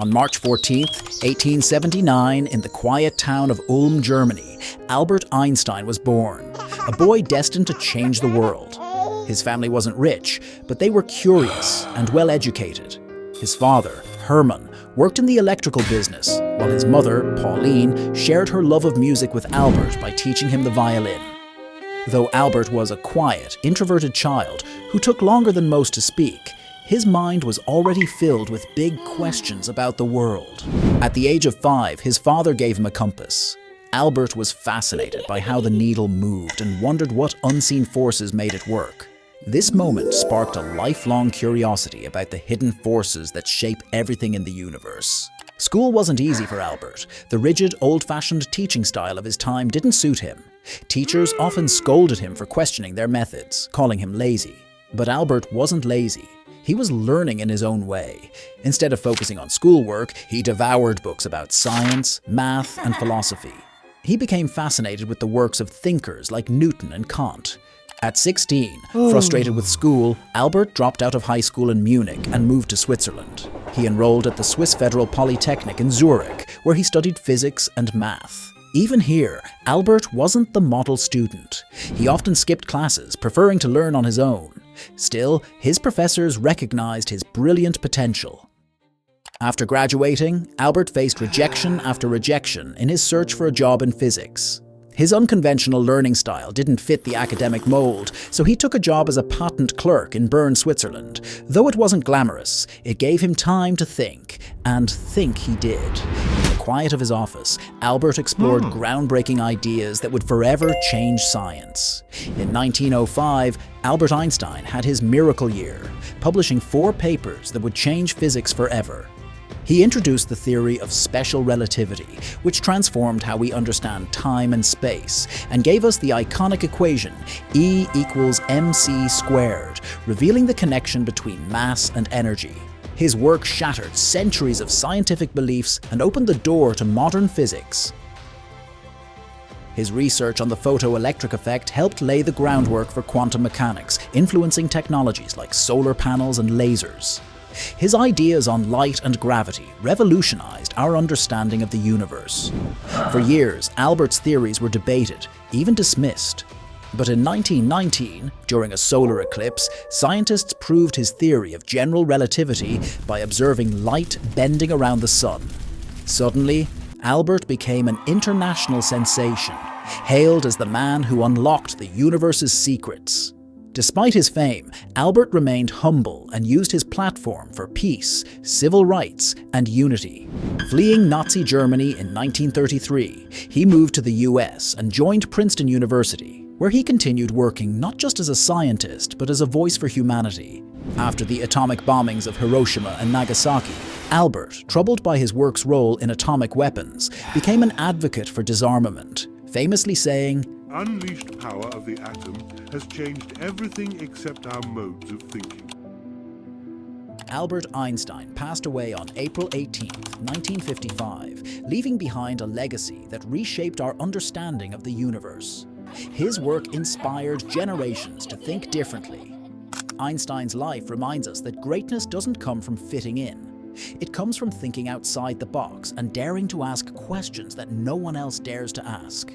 On March 14, 1879, in the quiet town of Ulm, Germany, Albert Einstein was born, a boy destined to change the world. His family wasn't rich, but they were curious and well-educated. His father, Hermann, worked in the electrical business, while his mother, Pauline, shared her love of music with Albert by teaching him the violin. Though Albert was a quiet, introverted child who took longer than most to speak, his mind was already filled with big questions about the world. At the age of 5, his father gave him a compass. Albert was fascinated by how the needle moved and wondered what unseen forces made it work. This moment sparked a lifelong curiosity about the hidden forces that shape everything in the universe. School wasn't easy for Albert. The rigid, old-fashioned teaching style of his time didn't suit him. Teachers often scolded him for questioning their methods, calling him lazy. But Albert wasn't lazy. He was learning in his own way. Instead of focusing on schoolwork, he devoured books about science, math, and philosophy. He became fascinated with the works of thinkers like Newton and Kant. At 16, frustrated with school, Albert dropped out of high school in Munich and moved to Switzerland. He enrolled at the Swiss Federal Polytechnic in Zurich, where he studied physics and math. Even here, Albert wasn't the model student. He often skipped classes, preferring to learn on his own. Still, his professors recognized his brilliant potential. After graduating, Albert faced rejection after rejection in his search for a job in physics. His unconventional learning style didn't fit the academic mold, so he took a job as a patent clerk in Bern, Switzerland. Though it wasn't glamorous, it gave him time to think, and think he did. In the quiet of his office, Albert explored groundbreaking ideas that would forever change science. In 1905, Albert Einstein had his miracle year, publishing 4 papers that would change physics forever. He introduced the theory of special relativity, which transformed how we understand time and space, and gave us the iconic equation E equals mc squared, revealing the connection between mass and energy. His work shattered centuries of scientific beliefs and opened the door to modern physics. His research on the photoelectric effect helped lay the groundwork for quantum mechanics, influencing technologies like solar panels and lasers. His ideas on light and gravity revolutionized our understanding of the universe. For years, Albert's theories were debated, even dismissed. But in 1919, during a solar eclipse, scientists proved his theory of general relativity by observing light bending around the sun. Suddenly, Albert became an international sensation, hailed as the man who unlocked the universe's secrets. Despite his fame, Albert remained humble and used his platform for peace, civil rights, and unity. Fleeing Nazi Germany in 1933, he moved to the US and joined Princeton University, where he continued working not just as a scientist, but as a voice for humanity. After the atomic bombings of Hiroshima and Nagasaki, Albert, troubled by his work's role in atomic weapons, became an advocate for disarmament, famously saying, "Unleashed power of the atom has changed everything except our modes of thinking." Albert Einstein passed away on April 18, 1955, leaving behind a legacy that reshaped our understanding of the universe. His work inspired generations to think differently. Einstein's life reminds us that greatness doesn't come from fitting in. It comes from thinking outside the box and daring to ask questions that no one else dares to ask.